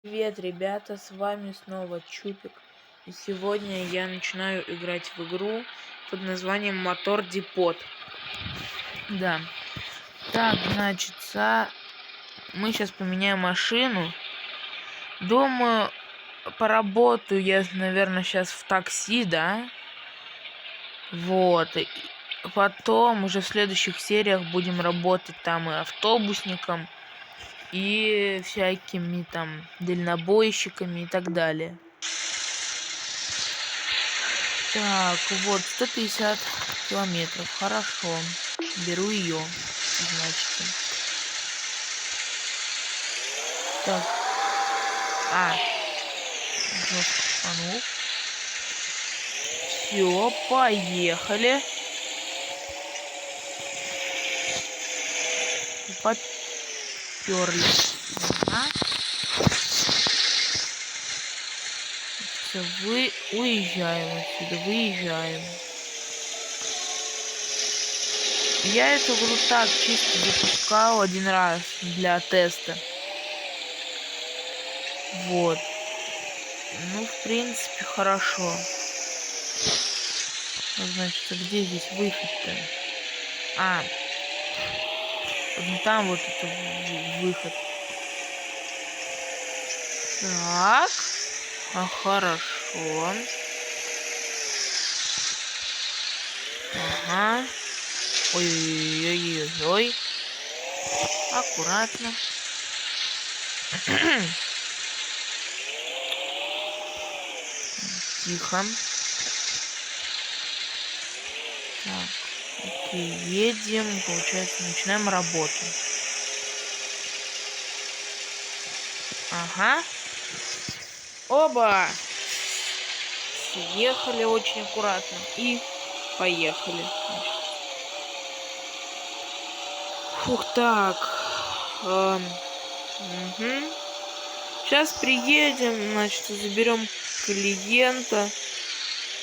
Привет, ребята, с вами снова Чупик. И сегодня я начинаю играть в игру под названием Мотор Депот. Да. Так, значит, мы сейчас поменяем машину. Думаю, поработаю я, наверное, сейчас в такси, да? Вот. И потом уже в следующих сериях будем работать там и автобусником, и всякими там дальнобойщиками и так далее. Так, вот 150 километров. Хорошо. Беру ее. Значит. Так. Ну. Все, поехали. Поперли. Ага. Все, уезжаем отсюда, выезжаем. Я эту игру так чисто запускал один раз для теста. Вот. Ну, в принципе, хорошо. Значит, где здесь выход-то? Там вот это выход. Так. Хорошо. Ага. Ой-ой-ой-ой-ой. Аккуратно. Тихо. Так. Окей, едем. Получается, начинаем работу. Ага. Оба! Съехали очень аккуратно. И поехали. Фух, так. Угу. Сейчас приедем, значит, заберем клиента.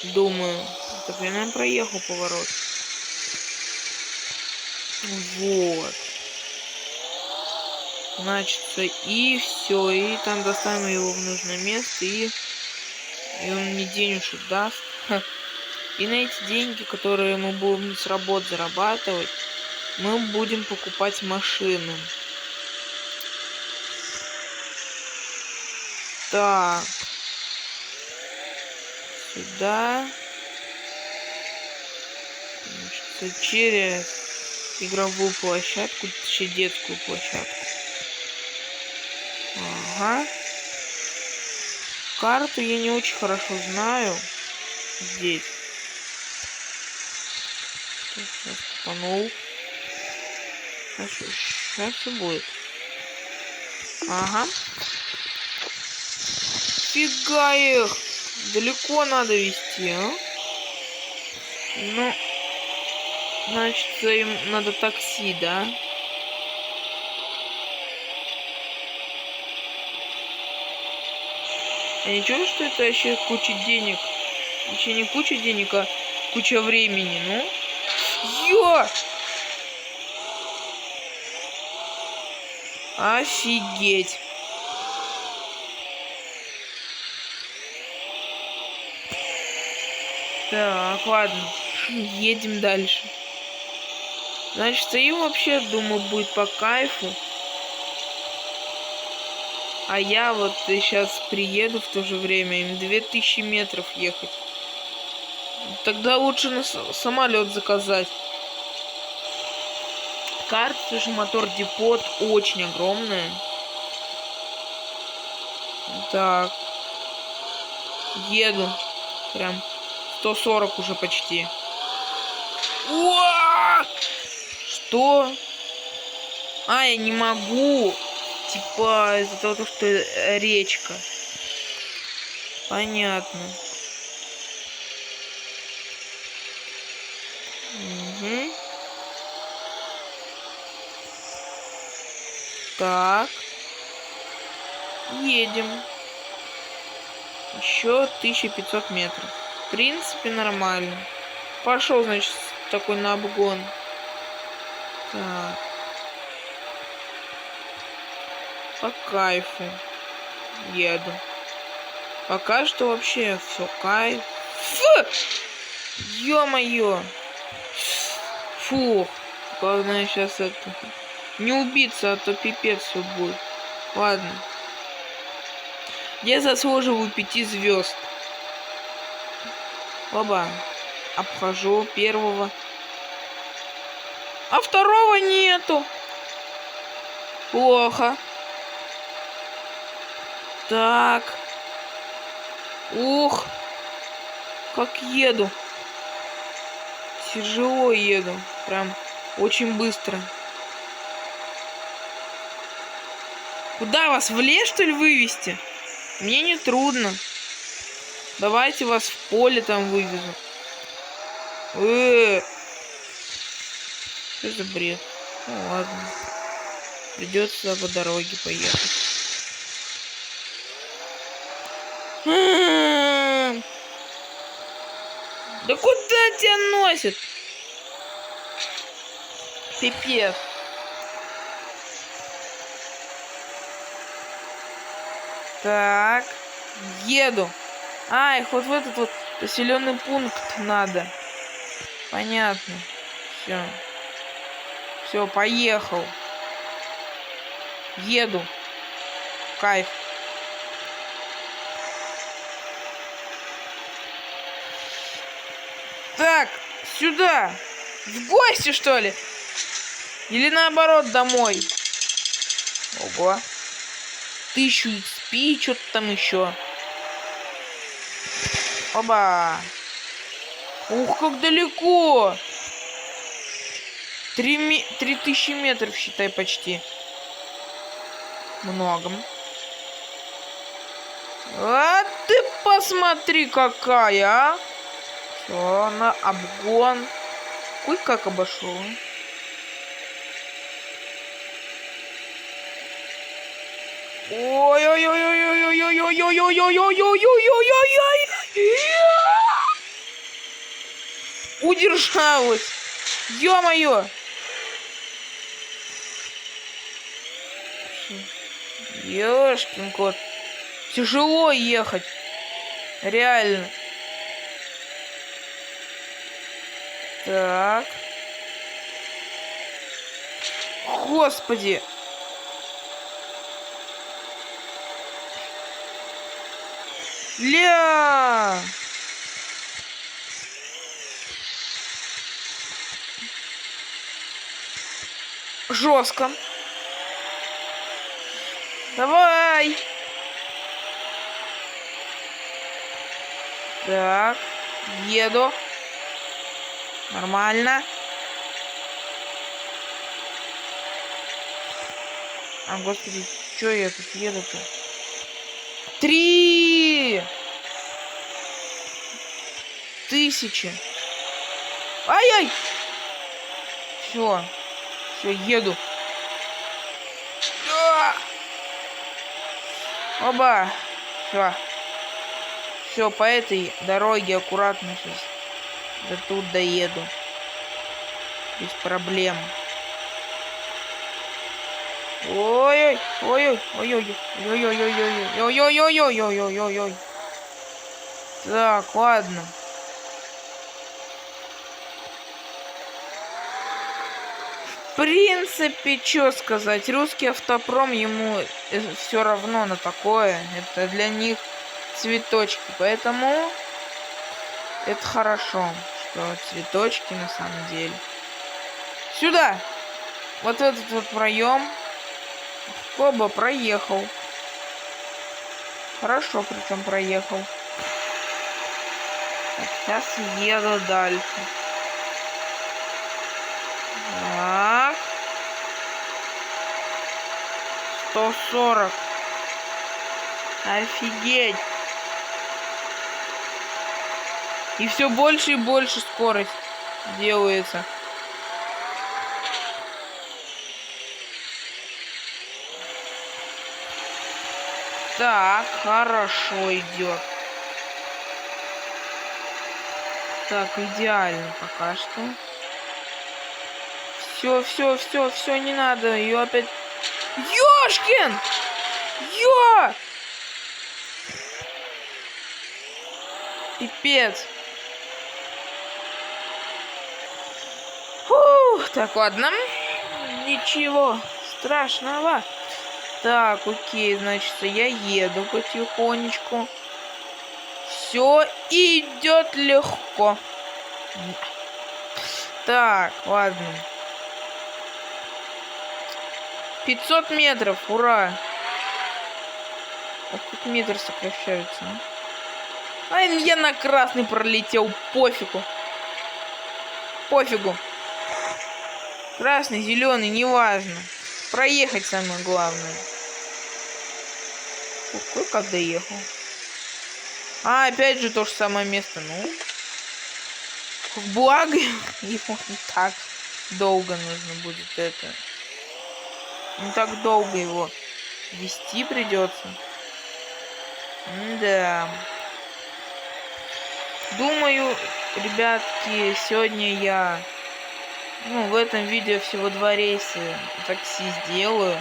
Думаю. Так, я, наверное, проехал поворот. Вот. Значит, и все. И там достанем его в нужное место. И он мне денежек даст. И на эти деньги, которые мы будем с работы зарабатывать, мы будем покупать машины. Так. Сюда. Значит, через игровую площадку, точнее детскую площадку. Ага. Карту я не очень хорошо знаю. Здесь. Сейчас тупанул. Сейчас все будет. Ага. Фига их! Далеко надо везти, а? Ну, значит, им надо такси, да? А ничего, что это вообще куча денег? Еще не куча денег, а куча времени, ну? Ё! Офигеть! Так, ладно, едем дальше. Значит, им вообще, думаю, будет по кайфу. А я вот сейчас приеду в то же время, им 2000 метров ехать. Тогда лучше на самолет заказать. Карта, тоже Мотор Депот, очень огромная. Так. Еду. Прям 140 уже почти. Уа! Что? Я не могу. Типа из-за того, что речка. Понятно. Угу. Так. Едем. Еще 1500 метров. В принципе, нормально. Пошел, значит, такой на обгон. Так. По кайфу. еду. Пока что вообще все кайф. Фу! Ё-моё! Фух. Главное сейчас это... Не убиться, а то пипец все будет. Ладно. Я заслуживаю 5 звезд. Оба. Обхожу первого. А второго нету. Плохо. Так. Ух. Как еду. Тяжело еду. Прям очень быстро. Куда вас? В лес, что ли, вывести? Мне не трудно. Давайте вас в поле там вывезу. Что за бред? Ну ладно. Придется по дороге поехать. Да куда тебя носит? Пипец. Так. Еду. Их вот в этот вот населенный пункт надо. Понятно. Все. Все, поехал. Еду. Кайф. Так, сюда. В гости, что ли? Или наоборот, домой? Ого. 1000 XP, что-то там еще. Оба. Ух, как далеко. 3000 метров, считай, почти. Много. А ты посмотри, какая, а. Все, на обгон. Ой, как обошел. Ой-ой-ой-ой-ой-ой-ой-ой-ой-ой-ой-ой-ой-ой-ой-ой-ой. Удержалась. Ё-моё. Ёшкин кот. Тяжело ехать. Реально. Так. Господи. Ля. Жестко. Давай. Так. Еду. Нормально. А, господи, что я тут еду-то? 3000. Ай-яй! Все, еду. Оба. Все, по этой дороге аккуратно сейчас. До тут доеду. Без проблем. Ой-ой, ой-ой, ой-ой, ой-ой, ой-ой, ой-ой. Так, ладно. В принципе, что сказать, русский автопром, ему все равно на такое. Это для них цветочки, поэтому это хорошо, что цветочки на самом деле. Сюда! Вот этот вот проем. Оба, проехал. Хорошо, причем проехал. Так, сейчас еду дальше. Так. 140. Офигеть. И все больше и больше скорость делается. Так, хорошо идет. Так, идеально пока что. Все, не надо. Ее опять... Ёшкин! Пипец. Фух, так, ладно. Ничего страшного. Так, окей, значит, я еду потихонечку. Все идет легко. Так, ладно. 500 метров, ура. А тут метр сокращается. Ай, я на красный пролетел, пофигу. Пофигу. Красный, зеленый, неважно. Проехать самое главное. Ой, как доехал. А, опять же то же самое место. Ну. Благо, его не так долго нужно будет это. Не так долго его вести придется. Да. Думаю, ребятки, сегодня я в этом видео всего 2 рейса такси сделаю.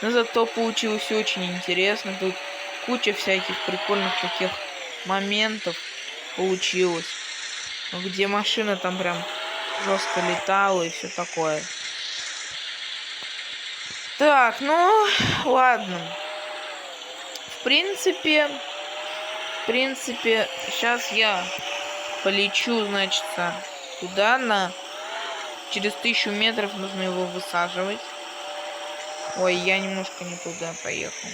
Но зато получилось очень интересно. Тут куча всяких прикольных таких моментов получилось. Где машина там прям жестко летала и все такое. Так, ну, ладно. В принципе, сейчас я полечу, значит, туда, через 1000 метров нужно его высаживать. Ой, я немножко не туда поехал.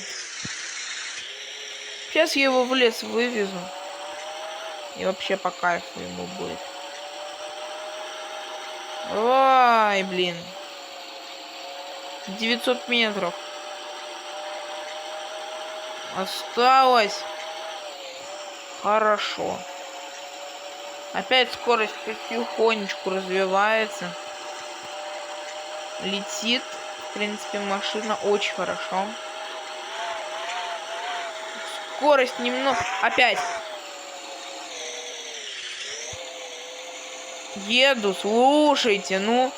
Сейчас я его в лес вывезу. И вообще по кайфу ему будет. Ой, блин. 900 метров. Осталось. Хорошо. Опять скорость потихонечку развивается. Летит. В принципе, машина очень хорошо. Скорость немного... Опять. Еду, слушайте, ну.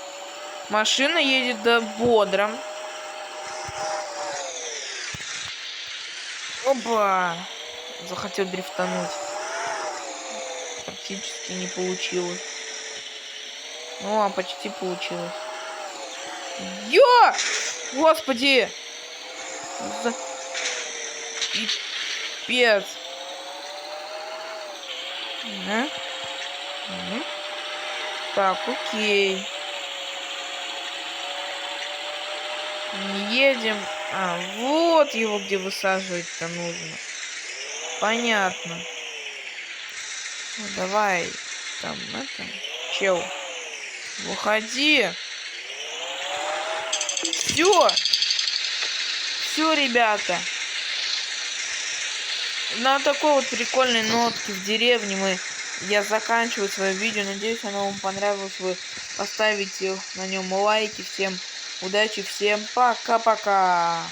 Машина едет да бодро. Опа. Захотел дрифтануть. Практически не получилось. Ну, а почти получилось. Господи! Пипец. Так, окей. Едем. А, вот его где высаживать-то нужно. Понятно. Ну, давай. Там, это... Чел. Выходи. Все, ребята. На такой вот прикольной нотке в деревне я заканчиваю свое видео. Надеюсь, оно вам понравилось. Вы поставите на нем лайки. Всем удачи, всем пока-пока.